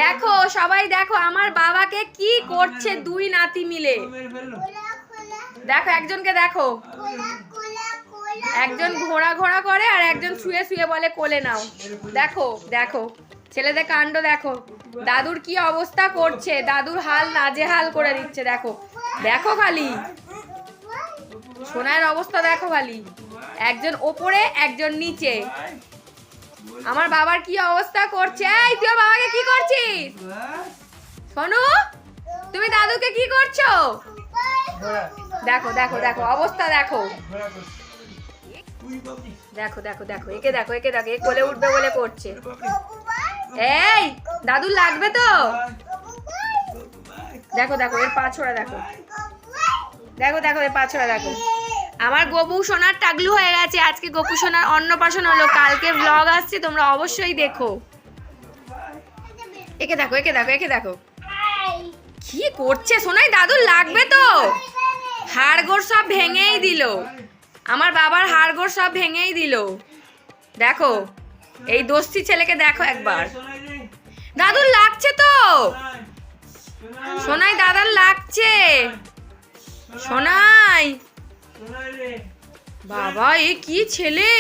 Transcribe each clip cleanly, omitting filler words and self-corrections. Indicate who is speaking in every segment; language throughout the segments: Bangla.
Speaker 1: দেখো সবাই দেখো আমার বাবাকে কি করছে দুই নাতি মিলে। দেখো একজনকে দেখো, একজন ঘোড়া ঘোড়া করে আর একজন শুয়ে শুয়ে বলে কোলে নাও। দেখো দেখো ছেলেদের কাণ্ড দেখো, দাদুর কি অবস্থা করছে, দাদুর হাল নাজেহাল করে দিচ্ছে। দেখো দেখো খালি সোনার অবস্থা দেখো খালি, একজন ওপরে একজন নিচে। আমার বাবার কি অবস্থা করছে। এই তুই বাবাকে কি করছিস সোনু, তুমি দাদুকে কি করছো? দেখো দেখো দেখো অবস্থা দেখো, দেখো দেখো দেখো একে দেখো, একে দেখো এ কোলে উঠবে বলে করছে। এই দাদুর লাগবে তো। দেখো দেখো এর পা ছোড়া দেখো, দেখো দেখো এর পা ছোড়া দেখো। আমার গপু সোনার টাগলু হয়ে গেছে, আজকে গপু সোনার অন্নপ্রাশন হলো, কালকে ব্লগ আসছে তোমরা অবশ্যই দেখো। একে দেখো একে দেখো একে দেখো কি করছে। সোনাই দাদুর লাগবে তো, হাড়গোড় সব ভেঙেই দিল, আমার বাবার হাড়গোড় সব ভেঙেই দিল। দেখো এই দোস্তি ছেলেকে দেখো একবার, দাদুর লাগছে তো সোনাই, দাদার লাগছে সোনাই। বাবা এ কি ছেলে,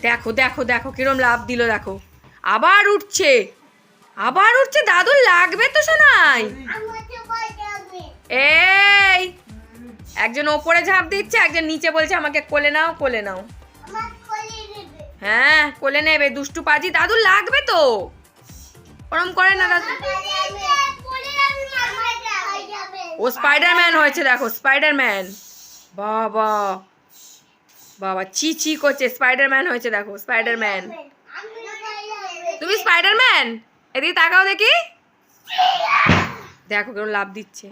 Speaker 1: দেখো দেখো দেখো কিরম লাভ দিল, দেখো আবার উঠছে আবার উঠছে, দাদুর লাগবে তো সোনাই। এই একজন ওপরে ঝাঁপ দিচ্ছে, একজন নিচে বলছে আমাকে কোলে নাও কোলে নাও। হ্যাঁ কোলে নেবে দুষ্টু পাজি, দাদুর লাগবে তো, ওরম করে না দাদু। ও স্পাইডারম্যান হয়েছে দেখো, স্পাইডারম্যান। বাবা বাবা চি চি করছে, স্পাইডারম্যান হয়েছে দেখো, স্পাইডারম্যান। তুমি স্পাইডারম্যান, এদিকে তাকাও দেখি, দেখো কেউ লাভ দিচ্ছে।